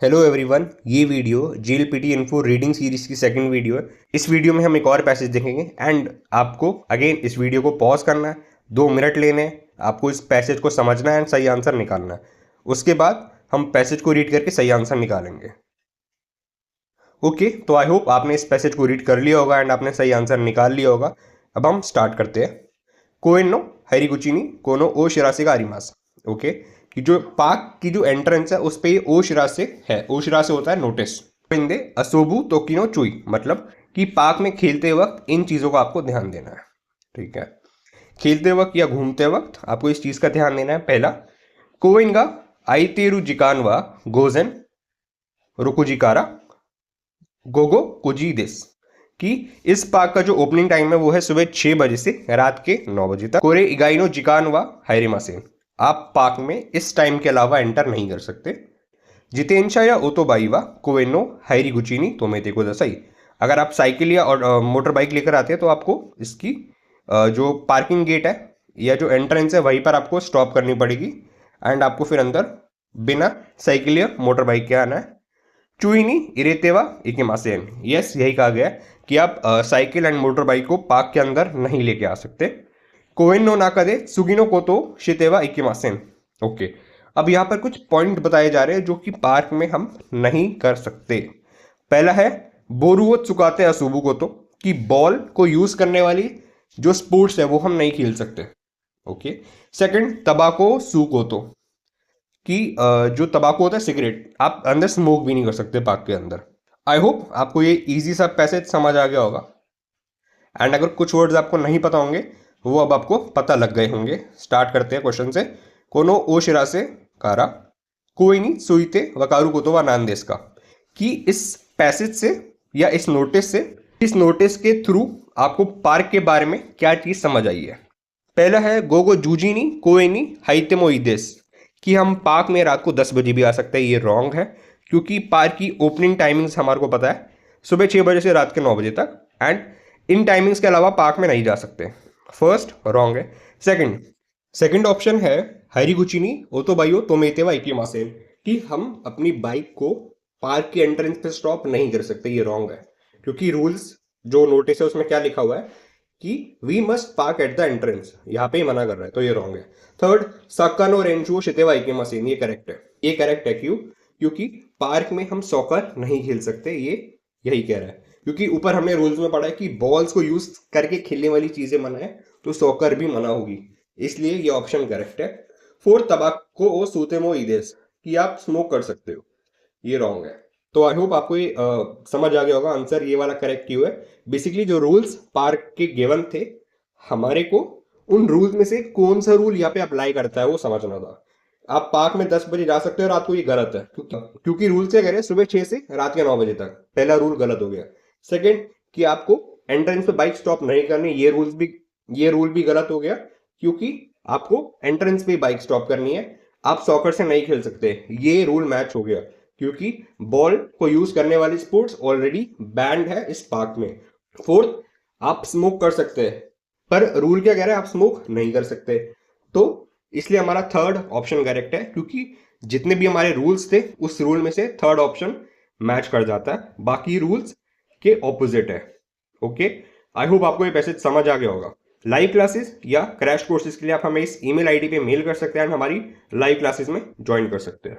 Hello everyone, ये video जीएलपीटी info reading series की second video है। इस वीडियो में हम एक और पैसेज देखेंगे एंड आपको अगेन इस वीडियो को पॉज करना है, 2 मिनट लेने हैं, आपको इस पैसेज को समझना है एंड सही आंसर निकालना है। उसके बाद हम पैसेज को रीड करके सही आंसर निकालेंगे। ओके, तो आई होप आपने इस पैसेज को रीड कर लिया होगा एंड आपने सही आंसर निकाल लिया होगा। अब हम स्टार्ट करते हैं। कोएन नो हैरिगुची ni कोनो ओ शिरासे का आरिमास। ओके, कि जो पाक की जो एंट्रेंस है उस पे ये ओ शिरासे है। ओ शिरासे होता है नोटिस। इंदे असोबु तोकिनो चुई, मतलब कि पाक में खेलते वक्त इन चीज़ों का आपको ध्यान देना है। ठीक है, खेलते वक्त या घूमते वक्त आपको इस चीज़ का ध्यान देना है। पहला, कोएन गा आईतेरु जिकानवा गोजेन रोकुजिकारा गोगो कुजी दिस, कि इस पार्क का जो ओपनिंग टाइम है वो है सुबह 6 बजे से रात के 9 बजे तक। कोरे इगाइनो जिकान व हाइरिमासेन, आप पार्क में इस टाइम के अलावा एंटर नहीं कर सकते। जितेंशा या ओतोबाई व कोवेनो हाइरिगुचिनी तोमेते को दसाई, अगर आप साइकिल या और मोटर बाइक लेकर आते हैं तो आपको इसकी जो पार्किंग गेट है या जो एंट्रेंस है वहीं पर आपको स्टॉप करनी पड़ेगी एंड आपको फिर अंदर बिना साइकिल या मोटर बाइक के आना है। चुईनी इरेतेवा इकिमासेन, यस यही कहा गया कि आप साइकिल एंड मोटर बाइक को पार्क के अंदर नहीं लेके आ सकते। कोएन नो नाकादे सुगिनो कोतो शितेवा इकिमासेन। ओके, अब यहाँ पर कुछ पॉइंट बताए जा रहे हैं जो कि पार्क में हम नहीं कर सकते। पहला है बोरुओ चुकाते असुबु कोतो, कि बॉल को यूज करने वाली जो स्पोर्ट्स है वो हम नहीं खेल सकते। ओके, सेकंड तबाको सू कोतो, कि जो तंबाकू होता है सिगरेट, आप अंदर स्मोक भी नहीं कर सकते पार्क के अंदर। आई होप आपको ये इजी सा पैसेज समझ आ गया होगा एंड अगर कुछ वर्ड्स आपको नहीं पता होंगे वो अब आपको पता लग गए होंगे। स्टार्ट करते हैं क्वेश्चन से। कोनो ओ शिरा से कारा कोई नहीं सुईते वकारू को तो व नानदेश का, कि इस पैसेज से या इस नोटिस के थ्रू आपको पार्क के बारे में क्या चीज समझ आई है। पहला है गोगो जूजीनी कोएनी हाइतेमो इदेस, कि हम पार्क में रात को 10 बजे भी आ सकते हैं। ये रॉन्ग है क्योंकि पार्क की ओपनिंग टाइमिंग्स हमारे को पता है सुबह 6 बजे से रात के 9 बजे तक एंड इन टाइमिंग्स के अलावा पार्क में नहीं जा सकते। फर्स्ट रॉन्ग है। सेकंड ऑप्शन है हरिगुचिनी ओतोबाइयो तोमेतेवा इकिमासेन, कि हम अपनी बाइक को पार्क की एंट्रेंस पे स्टॉप नहीं कर सकते। ये रॉन्ग है क्योंकि रूल्स जो नोटिस है उसमें क्या लिखा हुआ है कि we must park at the entrance, यहाँ पे ही मना कर रहा है, तो ये रॉन्ग है। थर्ड, सक्कानो रेंचुओ शितेवा इकिमासेन, ये करेक्ट है। ये करेक्ट है क्योंकि पार्क में हम सॉकर नहीं खेल सकते, ये यही कह रहा है क्योंकि ऊपर हमने रूल्स में पढ़ा है कि बॉल्स को यूज करके खेलने वाली चीजें मना है तो सॉकर भी मना होगी, इसलिए ये ऑप्शन करेक्ट है। फोर्थ, तबाको ओ सूतेमो इदेस, कि आप स्मोक कर सकते हो, ये रॉन्ग है। तो आई होप आपको ये समझ आ गया होगा। आंसर ये वाला करेक्ट क्यों है। बेसिकली जो रूल्स पार्क के गिवन थे, हमारे को उन रूल्स में से कौन सा रूल यहाँ पे अप्लाई करता है वो समझना था। आप पार्क में 10 बजे जा सकते हो रात को, ये गलत है क्योंकि रूल से कह रहे हैं सुबह 6 से रात के 9 बजे तक। पहला रूल गलत हो गया। सेकंड, कि आपको एंट्रेंस पे बाइक स्टॉप नहीं करनी, ये रूल भी गलत हो गया क्योंकि आपको एंट्रेंस पे बाइक स्टॉप करनी है। आप सॉकर से नहीं खेल सकते, ये रूल मैच हो गया क्योंकि बॉल को यूज करने वाली स्पोर्ट्स ऑलरेडी बैंड है इस पार्क में। फोर्थ, आप स्मोक कर सकते हैं पर रूल क्या कह रहा है, आप स्मोक नहीं कर सकते। तो इसलिए हमारा थर्ड ऑप्शन करेक्ट है क्योंकि जितने भी हमारे रूल्स थे उस रूल में से थर्ड ऑप्शन मैच कर जाता है, बाकी रूल्स के ऑपोजिट है। ओके, आई होप आपको ये पैसेज समझ आ गया होगा। लाइव क्लासेस या क्रैश कोर्सेज के लिए आप हमें इस ईमेल आईडी पे मेल कर सकते हैं एंड हमारी लाइव क्लासेस में ज्वाइन कर सकते हैं।